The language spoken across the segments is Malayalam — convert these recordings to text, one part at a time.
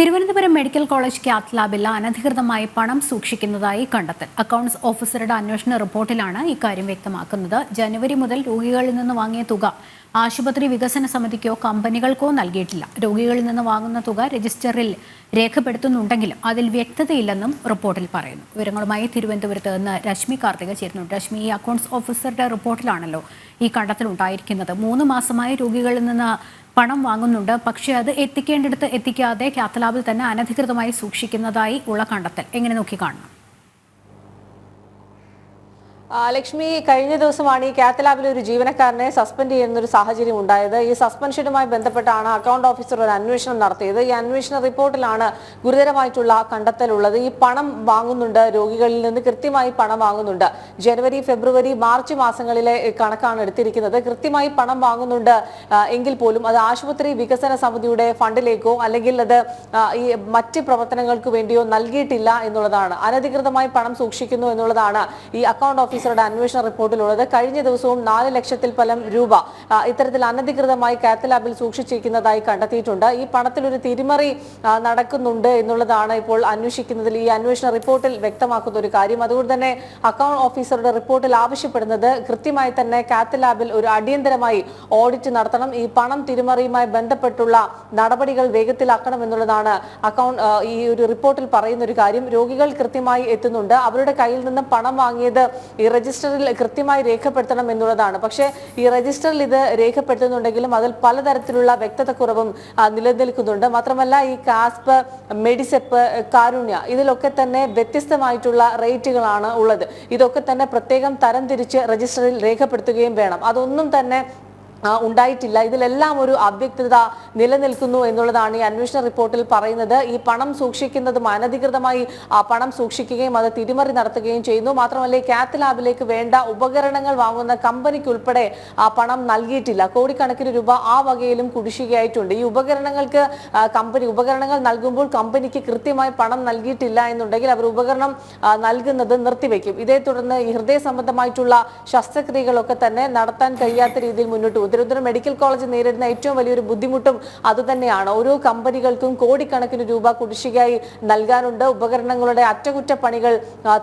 തിരുവനന്തപുരം മെഡിക്കൽ കോളേജ് കാത്ത് ലാബിൽ അനധികൃതമായി പണം സൂക്ഷിക്കുന്നതായി കണ്ടെത്തൽ. അക്കൗണ്ട്സ് ഓഫീസറുടെ അന്വേഷണ റിപ്പോർട്ടിലാണ് ഇക്കാര്യം വ്യക്തമാക്കുന്നത്. ജനുവരി മുതൽ രോഗികളിൽ നിന്ന് വാങ്ങിയ തുക ആശുപത്രി വികസന സമിതിക്കോ കമ്പനികൾക്കോ നൽകിയിട്ടില്ല. രോഗികളിൽ നിന്ന് വാങ്ങുന്ന തുക രജിസ്റ്ററിൽ രേഖപ്പെടുത്തുന്നുണ്ടെങ്കിലും അതിൽ വ്യക്തതയില്ലെന്നും റിപ്പോർട്ടിൽ പറയുന്നു. വിവരങ്ങളുമായി തിരുവനന്തപുരത്ത് നിന്ന് രശ്മി കാർത്തിക ചേരുന്നുണ്ട്. രശ്മി, ഈ അക്കൗണ്ട്സ് ഓഫീസറുടെ റിപ്പോർട്ടിലാണല്ലോ ഈ കണ്ടെത്തൽ ഉണ്ടായിരിക്കുന്നത്. 3 മാസമായി രോഗികളിൽ നിന്ന് പണം വാങ്ങുന്നുണ്ട്, പക്ഷേ അത് എത്തിക്കേണ്ടിടത്ത് എത്തിക്കാതെ കാത്ത് ലാബിൽ തന്നെ അനധികൃതമായി സൂക്ഷിക്കുന്നതായി ഉള്ള കണ്ടെത്തൽ എങ്ങനെ നോക്കിക്കാണണം? ലക്ഷ്മി, കഴിഞ്ഞ ദിവസമാണ് ഈ കാത്ത് ലാബിലെ ഒരു ജീവനക്കാരനെ സസ്പെൻഡ് ചെയ്യുന്ന ഒരു സാഹചര്യം ഉണ്ടായത്. ഈ സസ്പെൻഷനുമായി ബന്ധപ്പെട്ടാണ് അക്കൗണ്ട് ഓഫീസർ ഒരു അന്വേഷണം നടത്തിയത്. ഈ അന്വേഷണ റിപ്പോർട്ടിലാണ് ഗുരുതരമായിട്ടുള്ള കണ്ടെത്തലുള്ളത്. ഈ പണം വാങ്ങുന്നുണ്ട്, രോഗികളിൽ നിന്ന് കൃത്യമായി പണം വാങ്ങുന്നുണ്ട്. ജനുവരി, ഫെബ്രുവരി, മാർച്ച് മാസങ്ങളിലെ കണക്കാണ് എടുത്തിരിക്കുന്നത്. കൃത്യമായി പണം വാങ്ങുന്നുണ്ട് എങ്കിൽ പോലും അത് ആശുപത്രി വികസന സമിതിയുടെ ഫണ്ടിലേക്കോ അല്ലെങ്കിൽ അത് ഈ മറ്റ് പ്രവർത്തനങ്ങൾക്ക് വേണ്ടിയോ നൽകിയിട്ടില്ല എന്നുള്ളതാണ്. അനധികൃതമായി പണം സൂക്ഷിക്കുന്നു എന്നുള്ളതാണ് ഈ അക്കൗണ്ട് ഓഫീസറുടെ അന്വേഷണ റിപ്പോർട്ടിലുള്ളത്. കഴിഞ്ഞ ദിവസവും 4 ലക്ഷത്തിൽ പരം രൂപ ഇത്തരത്തിൽ അനധികൃതമായി കാത്ത് ലാബിൽ സൂക്ഷിച്ചിരിക്കുന്നതായി കണ്ടെത്തിയിട്ടുണ്ട്. ഈ പണത്തിൽ ഒരു തിരിമറി നടക്കുന്നുണ്ട് എന്നുള്ളതാണ് ഇപ്പോൾ അന്വേഷിക്കുന്നതിൽ ഈ അന്വേഷണ റിപ്പോർട്ടിൽ വ്യക്തമാക്കുന്ന ഒരു കാര്യം. അതുകൊണ്ട് തന്നെ അക്കൗണ്ട് ഓഫീസറുടെ റിപ്പോർട്ടിൽ ആവശ്യപ്പെടുന്നത് കൃത്യമായി തന്നെ കാത്ത് ലാബിൽ ഒരു അടിയന്തരമായി ഓഡിറ്റ് നടത്തണം. ഈ പണം തിരിമറിയുമായി ബന്ധപ്പെട്ടുള്ള നടപടികൾ വേഗത്തിലാക്കണം എന്നുള്ളതാണ് ഈ ഒരു റിപ്പോർട്ടിൽ പറയുന്ന ഒരു കാര്യം. രോഗികൾ കൃത്യമായി എത്തുന്നുണ്ട്, അവരുടെ കയ്യിൽ നിന്ന് പണം വാങ്ങിയത് ഈ രജിസ്റ്ററിൽ കൃത്യമായി രേഖപ്പെടുത്തണം എന്നുള്ളതാണ്. പക്ഷേ ഈ രജിസ്റ്ററിൽ ഇത് രേഖപ്പെടുത്തുന്നുണ്ടെങ്കിലും അതിൽ പലതരത്തിലുള്ള വ്യക്തതക്കുറവും നിലനിൽക്കുന്നുണ്ട്. മാത്രമല്ല ഈ കാസ്പ്, മെഡിസെപ്പ്, കാരുണ്യ ഇതിലൊക്കെ തന്നെ വ്യത്യസ്തമായിട്ടുള്ള റേറ്റുകളാണ് ഉള്ളത്. ഇതൊക്കെ തന്നെ പ്രത്യേകം തരംതിരിച്ച് രജിസ്റ്ററിൽ രേഖപ്പെടുത്തുകയും വേണം. അതൊന്നും തന്നെ ഉണ്ടായിട്ടില്ല. ഇതിലെല്ലാം ഒരു അവ്യക്തത നിലനിൽക്കുന്നു എന്നുള്ളതാണ് ഈ അന്വേഷണ റിപ്പോർട്ടിൽ പറയുന്നത്. ഈ പണം സൂക്ഷിക്കുന്നതും അനധികൃതമായി പണം സൂക്ഷിക്കുകയും അത് തിരിമറി നടത്തുകയും ചെയ്യുന്നു. മാത്രമല്ല ഈ കാത്ത് ലാബിലേക്ക് വേണ്ട ഉപകരണങ്ങൾ വാങ്ങുന്ന കമ്പനിക്ക് ഉൾപ്പെടെ പണം നൽകിയിട്ടില്ല. കോടിക്കണക്കിന് രൂപ ആ വകയിലും കുടിശ്ശികയായിട്ടുണ്ട്. ഈ ഉപകരണങ്ങൾ നൽകുമ്പോൾ കമ്പനിക്ക് കൃത്യമായി പണം നൽകിയിട്ടില്ല എന്നുണ്ടെങ്കിൽ അവർ ഉപകരണം നൽകുന്നത് നിർത്തിവെക്കും. ഇതേ തുടർന്ന് ഈ ഹൃദയ സംബന്ധമായിട്ടുള്ള ശസ്ത്രക്രിയകളൊക്കെ തന്നെ നടത്താൻ കഴിയാത്ത രീതിയിൽ മുന്നോട്ട് പോകും. തിരുവനന്തപുരം മെഡിക്കൽ കോളേജ് നേരിടുന്ന ഏറ്റവും വലിയൊരു ബുദ്ധിമുട്ടും അതുതന്നെയാണ്. ഓരോ കമ്പനികൾക്കും കോടിക്കണക്കിന് രൂപ കുടിശ്ശികയായി നൽകാനുണ്ട്. ഉപകരണങ്ങളുടെ അറ്റകുറ്റപ്പണികൾ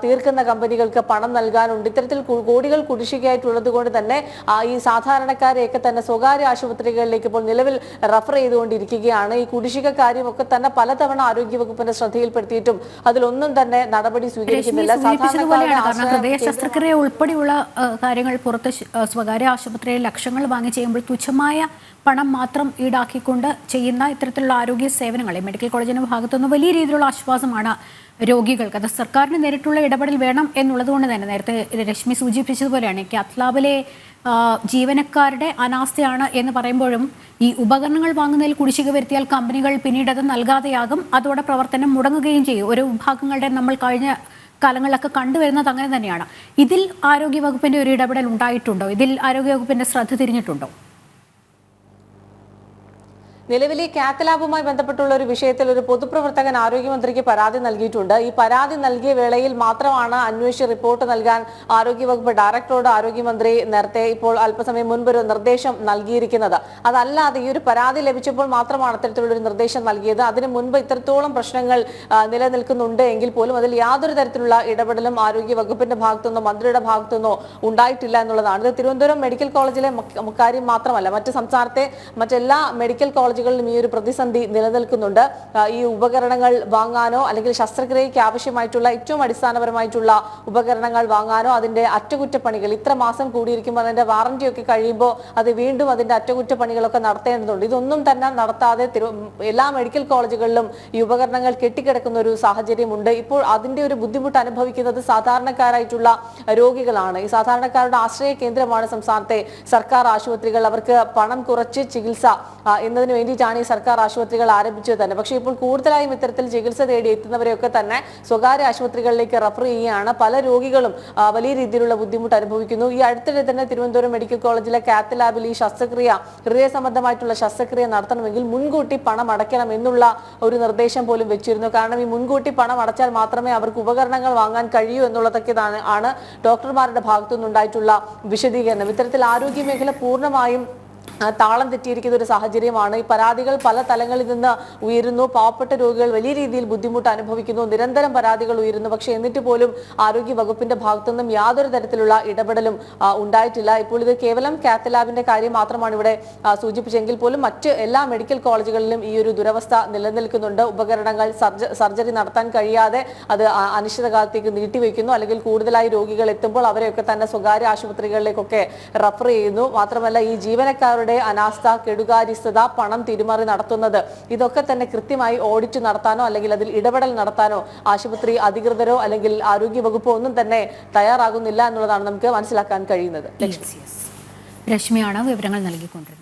തീർക്കുന്ന കമ്പനികൾക്ക് പണം നൽകാനുണ്ട്. ഇത്തരത്തിൽ കോടികൾ കുടിശ്ശികയായിട്ടുള്ളത് കൊണ്ട് തന്നെ ഈ സാധാരണക്കാരെയൊക്കെ തന്നെ സ്വകാര്യ ആശുപത്രികളിലേക്ക് ഇപ്പോൾ നിലവിൽ റഫർ ചെയ്തുകൊണ്ടിരിക്കുകയാണ്. ഈ കുടിശ്ശിക കാര്യമൊക്കെ തന്നെ പലതവണ ആരോഗ്യവകുപ്പിന്റെ ശ്രദ്ധയിൽപ്പെടുത്തിയിട്ടും അതിലൊന്നും തന്നെ നടപടി സ്വീകരിക്കുന്നില്ല. ഹൃദയ ശസ്ത്രക്രിയ ഉൾപ്പെടെയുള്ള കാര്യങ്ങൾ പുറത്ത് സ്വകാര്യ ആശുപത്രിയിൽ ലക്ഷങ്ങൾ വാങ്ങി ചെയ്യുമ്പോൾ തുച്ഛമായ പണം മാത്രം ഈടാക്കിക്കൊണ്ട് ചെയ്യുന്ന ഇത്തരത്തിലുള്ള ആരോഗ്യ സേവനങ്ങളെ മെഡിക്കൽ കോളേജിന്റെ ഭാഗത്തുനിന്ന് വലിയ രീതിയിലുള്ള ആശ്വാസമാണ് രോഗികൾക്ക്. അത് സർക്കാരിന് നേരിട്ടുള്ള ഇടപെടൽ വേണം എന്നുള്ളത് കൊണ്ട് തന്നെ നേരത്തെ രശ്മി സൂചിപ്പിച്ചതുപോലെയാണ് കാത്ത് ലാബിലെ ജീവനക്കാരുടെ അനാസ്ഥയാണ് എന്ന് പറയുമ്പോഴും ഈ ഉപകരണങ്ങൾ വാങ്ങുന്നതിൽ കുടിശ്ശിക വരുത്തിയാൽ കമ്പനികൾ പിന്നീട് അത് നൽകാതെയാകും, അതോടെ പ്രവർത്തനം മുടങ്ങുകയും ചെയ്യും. ഓരോ വിഭാഗങ്ങളുടെ നമ്മൾ കഴിഞ്ഞ കാലങ്ങളിലൊക്കെ കണ്ടുവരുന്നത് അങ്ങനെ തന്നെയാണ്. ഇതിൽ ആരോഗ്യവകുപ്പിന്റെ ഒരു ഇടപെടൽ ഉണ്ടായിട്ടുണ്ടോ? ഇതിൽ ആരോഗ്യവകുപ്പിന്റെ ശ്രദ്ധ തിരിഞ്ഞിട്ടുണ്ടോ? നിലവിൽ ഈ കാത്ത് ലാബുമായി ബന്ധപ്പെട്ടുള്ള ഒരു വിഷയത്തിൽ ഒരു പൊതുപ്രവർത്തകൻ ആരോഗ്യമന്ത്രിക്ക് പരാതി നൽകിയിട്ടുണ്ട്. ഈ പരാതി നൽകിയ വേളയിൽ മാത്രമാണ് അന്വേഷിച്ച് റിപ്പോർട്ട് നൽകാൻ ആരോഗ്യവകുപ്പ് ഡയറക്ടറോട് ആരോഗ്യമന്ത്രി നേരത്തെ ഇപ്പോൾ അല്പസമയം മുൻപ് ഒരു നിർദ്ദേശം നൽകിയിരിക്കുന്നത്. അതല്ലാതെ ഈ ഒരു പരാതി ലഭിച്ചപ്പോൾ മാത്രമാണ് അത്തരത്തിലുള്ള ഒരു നിർദ്ദേശം നൽകിയത്. അതിനു മുൻപ് ഇത്രത്തോളം പ്രശ്നങ്ങൾ നിലനിൽക്കുന്നുണ്ട് എങ്കിൽ പോലും അതിൽ യാതൊരു തരത്തിലുള്ള ഇടപെടലും ആരോഗ്യവകുപ്പിന്റെ ഭാഗത്തുനിന്നോ മന്ത്രിയുടെ ഭാഗത്തുനിന്നോ ഉണ്ടായിട്ടില്ല എന്നുള്ളതാണ്. ഇത് തിരുവനന്തപുരം മെഡിക്കൽ കോളേജിലെ കാര്യം മാത്രമല്ല, സംസ്ഥാനത്തെ മറ്റെല്ലാ മെഡിക്കൽ കോളേജുകളിലും ഈ ഒരു പ്രതിസന്ധി നിലനിൽക്കുന്നുണ്ട്. ഈ ഉപകരണങ്ങൾ വാങ്ങാനോ അല്ലെങ്കിൽ ശസ്ത്രക്രിയയ്ക്ക് ആവശ്യമായിട്ടുള്ള ഏറ്റവും അടിസ്ഥാനപരമായിട്ടുള്ള ഉപകരണങ്ങൾ വാങ്ങാനോ അതിന്റെ അറ്റകുറ്റപ്പണികൾ ഇത്ര മാസം കൂടിയിരിക്കുമ്പോൾ അതിന്റെ വാറന്റിയൊക്കെ കഴിയുമ്പോൾ അത് വീണ്ടും അതിന്റെ അറ്റകുറ്റപ്പണികളൊക്കെ നടത്തേണ്ടതുണ്ട്. ഇതൊന്നും തന്നെ നടത്താതെ എല്ലാ മെഡിക്കൽ കോളേജുകളിലും ഈ ഉപകരണങ്ങൾ കെട്ടിക്കിടക്കുന്ന ഒരു സാഹചര്യമുണ്ട്. ഇപ്പോൾ അതിന്റെ ഒരു ബുദ്ധിമുട്ട് അനുഭവിക്കുന്നത് സാധാരണക്കാരായിട്ടുള്ള രോഗികളാണ്. ഈ സാധാരണക്കാരുടെ ആശ്രയ കേന്ദ്രമാണ് സംസ്ഥാനത്തെ സർക്കാർ ആശുപത്രികൾ. അവർക്ക് പണം കുറച്ച് ചികിത്സ എന്നതിന് വേണ്ടിയിട്ടാണ് ഈ സർക്കാർ ആശുപത്രികൾ ആരംഭിച്ചത് തന്നെ. പക്ഷേ ഇപ്പോൾ കൂടുതലായും ഇത്തരത്തിൽ ചികിത്സ തേടി എത്തുന്നവരെയൊക്കെ തന്നെ സ്വകാര്യ ആശുപത്രികളിലേക്ക് റഫർ ചെയ്യുകയാണ്. പല രോഗികളും വലിയ രീതിയിലുള്ള ബുദ്ധിമുട്ട് അനുഭവിക്കുന്നു. ഈ അടുത്തിടെ തന്നെ തിരുവനന്തപുരം മെഡിക്കൽ കോളേജിലെ കാത്ത് ലാബിൽ ഈ ഹൃദയ സംബന്ധമായിട്ടുള്ള ശസ്ത്രക്രിയ നടത്തണമെങ്കിൽ മുൻകൂട്ടി പണം അടയ്ക്കണം എന്നുള്ള ഒരു നിർദ്ദേശം പോലും വെച്ചിരുന്നു. കാരണം ഈ മുൻകൂട്ടി പണം അടച്ചാൽ മാത്രമേ അവർക്ക് ഉപകരണങ്ങൾ വാങ്ങാൻ കഴിയൂ എന്നുള്ളതൊക്കെ ആണ് ഡോക്ടർമാരുടെ ഭാഗത്തുനിന്നുണ്ടായിട്ടുള്ള വിശദീകരണം. ഇത്തരത്തിൽ ആരോഗ്യ മേഖല പൂർണ്ണമായും താളം തെറ്റിയിരിക്കുന്ന ഒരു സാഹചര്യമാണ്. ഈ പരാതികൾ പല തലങ്ങളിൽ നിന്ന് ഉയരുന്നു. പാവപ്പെട്ട രോഗികൾ വലിയ രീതിയിൽ ബുദ്ധിമുട്ട് അനുഭവിക്കുന്നു. നിരന്തരം പരാതികൾ ഉയരുന്നു. പക്ഷേ എന്നിട്ട് പോലും ആരോഗ്യ വകുപ്പിന്റെ ഭാഗത്തുനിന്നും യാതൊരു തരത്തിലുള്ള ഇടപെടലും ഉണ്ടായിട്ടില്ല. ഇപ്പോൾ ഇത് കേവലം കാത്ത് ലാബിന്റെ കാര്യം മാത്രമാണ് ഇവിടെ സൂചിപ്പിച്ചെങ്കിൽ പോലും മറ്റ് എല്ലാ മെഡിക്കൽ കോളേജുകളിലും ഈ ഒരു ദുരവസ്ഥ നിലനിൽക്കുന്നുണ്ട്. ഉപകരണങ്ങൾ സർജറി നടത്താൻ കഴിയാതെ അത് അനിശ്ചിതകാലത്തേക്ക് നീട്ടിവെക്കുന്നു. അല്ലെങ്കിൽ കൂടുതലായി രോഗികൾ എത്തുമ്പോൾ അവരെയൊക്കെ തന്നെ സ്വകാര്യ ആശുപത്രികളിലേക്കൊക്കെ റഫർ ചെയ്യുന്നു. മാത്രമല്ല ഈ ജീവനക്കാരുടെ അനാസ്ഥ, കെടുകാര്യസ്ഥത, പണം തിരിമറി നടത്തുന്നത്, ഇതൊക്കെ തന്നെ കൃത്യമായി ഓഡിറ്റ് നടത്താനോ അല്ലെങ്കിൽ അതിൽ ഇടപെടൽ നടത്താനോ ആശുപത്രി അധികൃതരോ അല്ലെങ്കിൽ ആരോഗ്യ വകുപ്പോ ഒന്നും തന്നെ തയ്യാറാകുന്നില്ല എന്നുള്ളതാണ് നമുക്ക് മനസ്സിലാക്കാൻ കഴിയുന്നത്. രശ്മിയാണ് വിവരങ്ങൾ നൽകിക്കൊണ്ടിരുന്നത്.